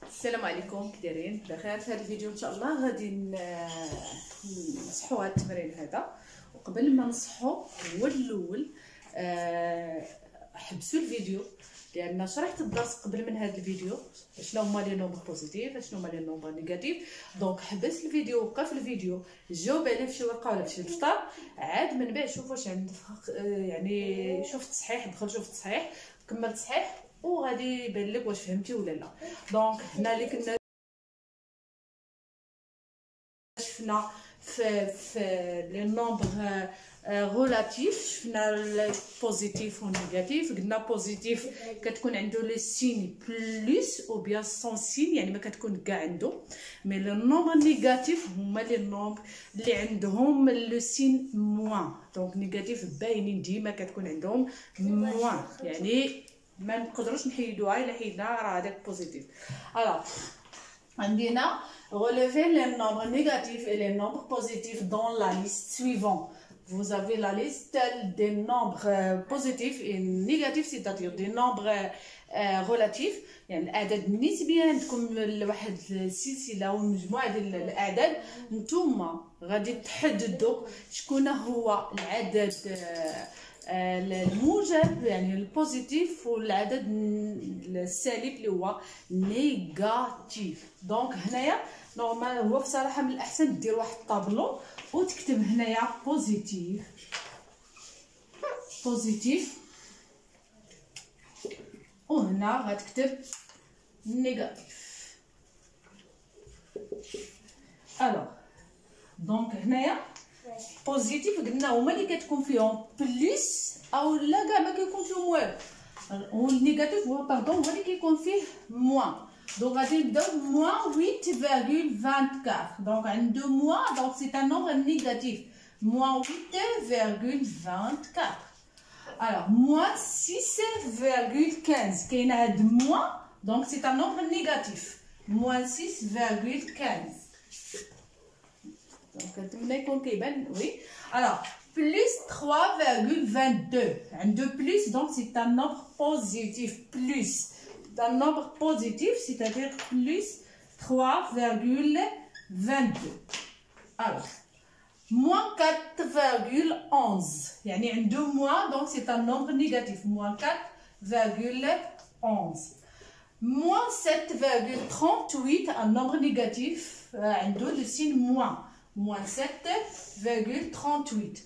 السلام عليكم، كي دايرين؟ بخير. في هذا الفيديو ان شاء الله غادي نصحوا هذا التمرين هذا. وقبل ما نصحوا هو الاول حبسوا الفيديو، لان شرحت الدرس قبل من هذا الفيديو شنو هما لي نومبر بوزيتيف شنو هما لي نومبر نيجاتيف. دونك حبس الفيديو، وقف الفيديو، جاوب عليه في شي ورقه ولا في شي دفتر، عاد من بعد شوف واش عندك يعني شوف التصحيح، دخل شوف التصحيح، كمل التصحيح وغادي يبان لك واش فهمتي ولا لا. دونك هنا اللي كنا شفنا في لي نومبر غولاتيف، شفنا البوزيتيف والنيجاتيف. قلنا بوزيتيف كتكون عنده لي سين بلس او بيان سون سين، يعني ما كتكون كاع عنده. مي لي نومبر نيجاتيف هما لي نومبر اللي عندهم لو سين موان. دونك نيجاتيف باينين ديما كتكون عندهم موان، يعني ما نقدروش نحيدوها. الا حيدنا راه هذاك بوزيتيف. الوغ عندنا relever les nombres négatifs et les nombres positifs dans la liste suivante. Vous avez la liste des nombres positifs et négatifs, c'est-à-dire des nombres relatifs. يعني الاعداد النسبيه عندكم لواحد السلسله ومجموعه ديال الاعداد، نتوما غادي تحددوا شكون هو العدد الموجب يعني البوزيتيف والعدد السالب اللي هو نيجاتيف. دونك هنايا نورمال هو بصراحه من الاحسن دير واحد الطابلو وتكتب هنايا بوزيتيف وهنا غتكتب نيجاتيف. الوغ دونك هنايا بوزيتيف قلنا هما اللي كتكون فيهم بلس او لا كاع ما كيكون فيهم والو، والنيجاتيف هو باردون هو اللي كيكون فيه موان. دونك غادي نبداو موان 8.24. دونك عنده موان، دونك سي ان نومبر نيجاتيف. موان 8.24. الوغ موان 6.15 كاين هاد موان، دونك سي ان نومبر نيجاتيف. موان 6.15. دونك نتمنى يكون كيبان. وي الوغ بلس 3.22 عنده بلس، دونك سي ان نومبر بوزيتيف. بلس un nombre positif, c'est-à-dire plus 3.22. Alors, moins 4.11, يعني عنده moins, donc c'est un nombre négatif. Moins 4.11. Moins 7.38, un nombre négatif, عنده le signe moins. Moins 7.38.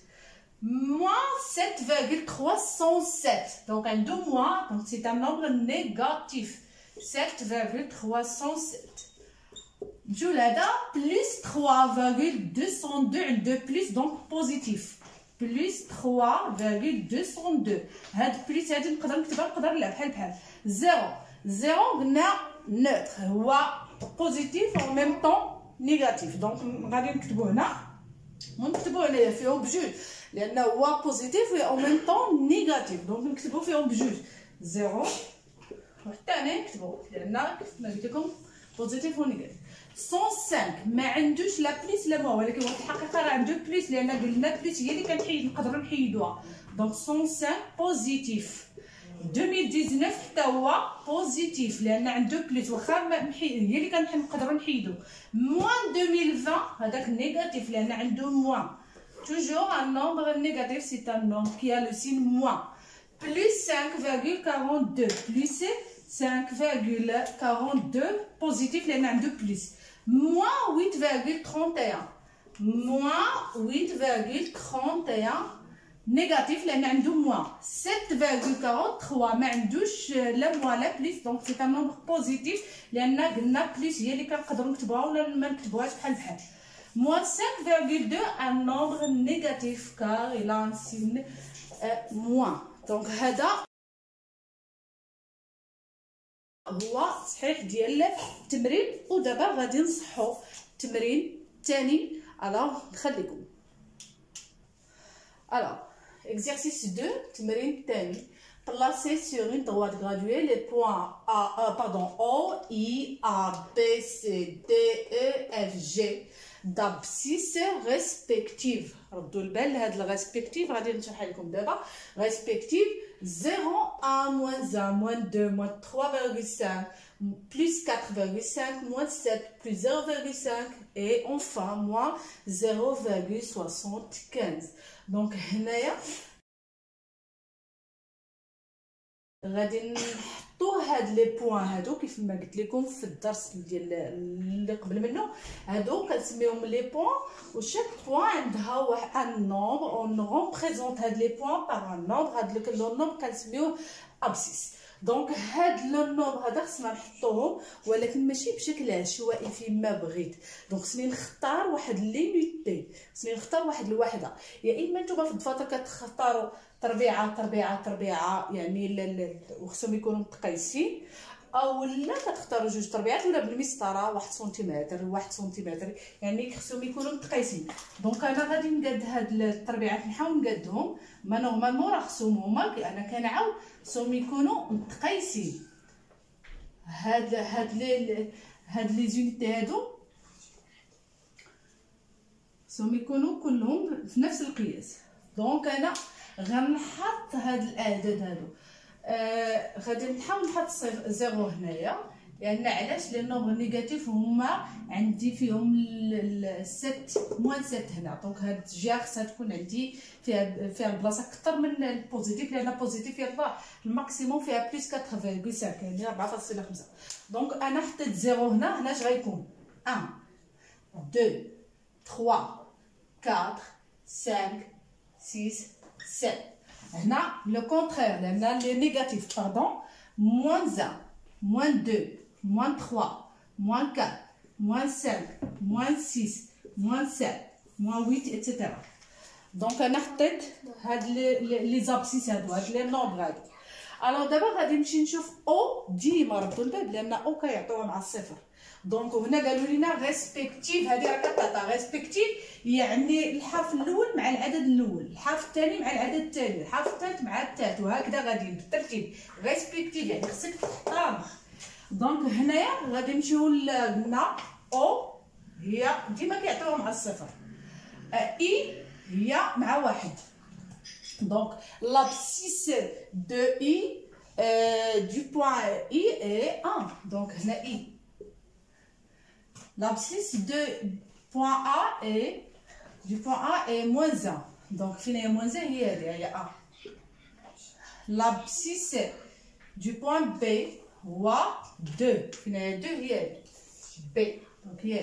Moins 7.307. Donc un 2 moins, donc c'est un nombre négatif. 7.307. Julada plus 3.202. 2 plus, donc positif. Plus 3.202. هاد بليس هادي نقدر نكتبها نقدر نلعب بحال 0. 0 قلنا neutre هو positif en même temps négatif. donc غادي نكتبو هنا ونكتبو هنايا فيهم بجوج، لانه هو بوزيتيف و ان ميم طون نيجاتيف. دونك نكتبو فيهم بجوج 0 وحتى هنا نكتبو، لان كما قلت لكم بوزيتيف و نيجاتيف. 105 ما عندوش لا بليس لا موان، ولكن هو في الحقيقه راه عنده بليس، لان قلنا بليس هي اللي كنحيد نقدروا نحيدوها. دونك 105 بوزيتيف. 2019 حتى هو بوزيتيف لان عنده بليس، واخا هي اللي كنقدروا نحيدو. موان 2020 هذاك نيجاتيف لان عنده موان. toujours un nombre négatif, c'est un nombre qui a le signe moins. Plus 5.42 plus 5.42 positif لان عنده بليس. moins 8.31 moins 8.31 négatif لان عنده موان. 7.43 ما عندوش لا موان لا بليس، دونك سي ان نومبر بوزيتيف لان قلنا بليس هي اللي كنقدروا نكتبوها ولا ما نكتبوهاش بحال بحال. Moins 5.2 un nombre négatif car il a un signe moins. donc هذا هو صحيح ديال التمرين. ودابا غادي نصحوا التمرين الثاني. الوغ نخليكم. الوغ exercice 2 التمرين الثاني. Placez sur une droite graduée les points O, I, A, B, C, D, E, F, G d'abscisse respective. ردوا البال لهاد الريسبكتيف غادي نشرح لكم دابا. ريسبكتيف 0, 1, -1, -2, -3.5, plus 4,5, moins 7, plus 0,5 et enfin moins 0,75. Donc هنايا غادي نحطو هاد لي بوين هادو كيف ما قلت لكم في الدرس ديال اللي قبل منه. هادو كنسميهم لي بوين، وشاك بوين عندها واحد ان نومبر، اون ريبريزونط هاد لي بوين باغ ان نومبر. هاد لو نومبر كنسميوه ابسيس. دونك هاد لو نومبر هذا خصنا نحطوهم، ولكن ماشي بشكل عشوائي فيما بغيت. دونك خصني نختار واحد لينيتي، خصني نختار واحد الوحده. يا اما نتوما في الدفاتر كتختاروا تربيعه تربيعه تربيعه، يعني وخصهم يكونوا متقيسين، او لا كتختاروا جوج تربيعات ولا بالمسطره 1 سنتيمتر 1 سنتيمتر، يعني خصهم يكونوا متقيسين. دونك انا غادي نقاد هاد التربيعات، نحاول نقادهم. ما نورمالمون راه خصهم هما، انا كنعاود خصهم يكونوا متقيسين. هاد لي زونيتي هادو خصهم يكونوا كلهم في نفس القياس. دونك انا غنحط هاد الاعداد هادو. غادي نحاول نحط زيرو هنايا، لان علاش؟ لان النومبر نيجاتيف هما عندي فيهم 7 موان 7 هنا. دونك هاد الجهه خصها تكون عندي فيها البلاصه اكثر من البوزيتيف، لان البوزيتيف يطلع الماكسيموم فيها بلس 4.5 يعني 4.5. دونك انا حطيت زيرو هنا اش غيكون 1 2 3 4 5 6 7. هنا لو كونترير، لان لي نيجاتيف باردون موان 1 موان 2 موان 3 موان 4 موان 5 موان 6 موان 7 موان 8 اتسيتيرا. دونك انا حطيت هاد لي زابسيس هادو، هاد لي نومبر هادو. الوغ دابا غادي نمشي نشوف او ديما ردوا الباب، لان او كيعطيوها مع الصفر. دونك هنا قالوا لنا ريسبكتيف، هذه راه كتعطى ريسبكتيف يعني الحرف الاول مع العدد الاول، الحرف الثاني مع العدد الثاني، الحرف الثالث مع الثالث، وهكذا غادي بالترتيب. ريسبكتيف يعني خصك تحترم. دونك هنايا غادي نمشيو قلنا او هي ديما كيعطيوها مع الصفر، اي هي مع واحد. دونك l'abscisse de i du point i est 1. دونك هنا i. L'abscisse de point A est du point A est moins 1. Donc فين هي moins 1 هي هذه هي A. L'abscisse du point B هو 2. فين هي 2 هي هذه B. Donc هي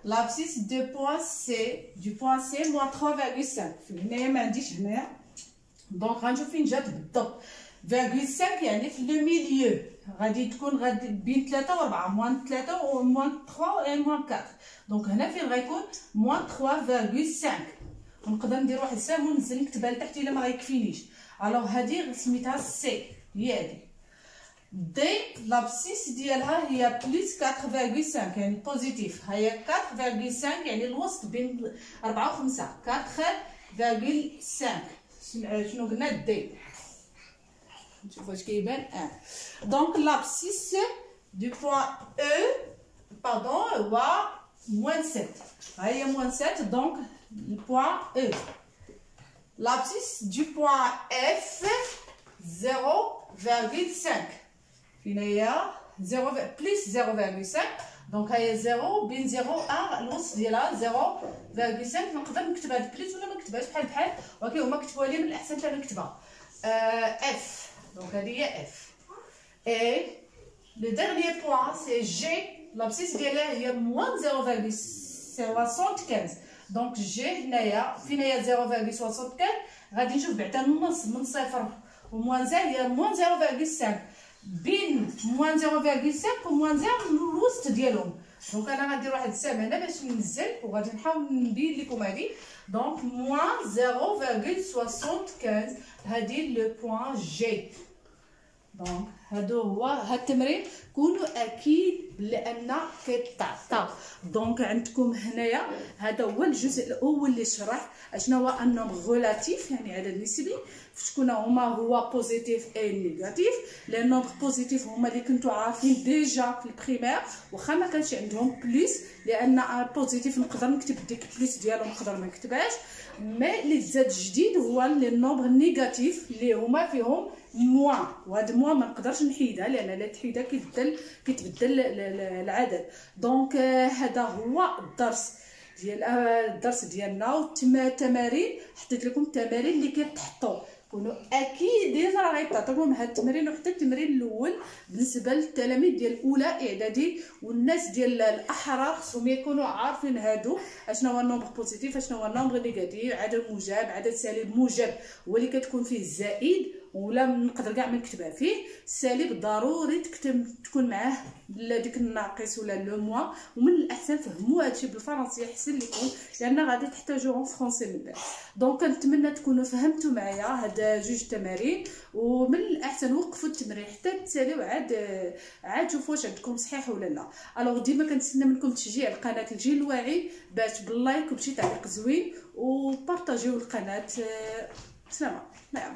l'abscisse de point C du point C moins 3,5. فين هي ما عنديش هنا. دونك غنشوف فين جات بالضبط. 0,5 يعني في لو ميليو، غادي تكون غادي بين 3 و 4 موان 3 و موان 3 و موان 4. دونك هنا فين غيكون موان 3,5. ونقدر ندير واحد السهم وننزل نكتبها لتحت الا ما غيكفينيش. الوغ هادي سميتها سي، هي هادي. دي لابسيس ديالها هي بلس 4,5 يعني بوزيتيف، هي 4,5 يعني الوسط بين 4 و 5. 4,5 شنو قلنا دي، نشوف واش كيبان. دونك لابسيس دو بوين او باردون هو موان 7، ها هي موان 7. دونك البوين او. لابسيس دو بوين اف 0,5 فين هي 0 بلس 0,5. دونك هي 0 بين 0 و 1 الوسط ديالها 0,5. نقدر نكتبها بليس ولا ما نكتبهاش بحال ولكن هما كتبوها لي من الاحسن حتى نكتبها اف. دونك هذه هي اف. اي لو ديرنيي بوين سي جي، لابسيس ديالها هي موان 0,75. دونك جي هنايا فين هي 0,75 غادي نشوف بعدا النص من صفر وموان 0 هي موان 0,5. بين موان 0,5 و موان 0 الوسط ديالهم. دونك انا غندير واحد السهم هنا باش ننزل وغادي نحاول نبين لكم هذه. دونك موان 0,75 هذه لو بوين جي. دونك هادو هو هاد التمرين كونوا اكيد لان كيتعطى. دونك عندكم هنايا هذا هو الجزء الاول اللي شرح اشنو هو النومبر غولاتيف يعني عدد نسبي، شكون هما هو بوزيتيف اي نيجاتيف. لان النومبر بوزيتيف هما اللي كنتو عارفين ديجا في البريمير واخا ما كانش عندهم بلس، لان بوزيتيف نقدر نكتب ديك بلس ديالو نقدر ما نكتبهاش. مي اللي زاد جديد هو لي نومبر نيجاتيف اللي هما فيهم موان، وهاد موان ما نقدرش نحيدها لان لا تحيدها كيتبدل العدد. دونك هذا هو الدرس ديالنا. والتمارين حطيت لكم التمارين اللي كتحطوا، كونوا اكيدين راه غيتعطيكم هاد التمرين وحتى التمرين الاول بالنسبه للتلاميذ ديال اولى اعدادي والناس ديال الاحرى خصهم يكونوا عارفين هادو اشنو هو النومبر بوزيتيف، اشنو هو النومبر نيجاتيف، عدد موجب، عدد سالب. موجب هو اللي كتكون فيه الزائد ولا نقدر كاع ما نكتبها فيه. السالب ضروري تكون معاه ديك الناقص ولا لو موان. ومن الاحسن فهموا هادشي بالفرنسيه احسن لكم لان غادي تحتاجوهم فرونسي من بعد. دونك كنتمنى تكونوا فهمتوا معايا هاد جوج تمارين، ومن الاحسن وقفوا التمرين حتى تساليو عاد شوفوا واش عندكم صحيح ولا لا. الوغ ديما كنتسنى منكم تشجيع القناه الجيل الواعي باش باللايك وبشي تعليق زوين وبارطاجيو القناه. سلامه. نعم.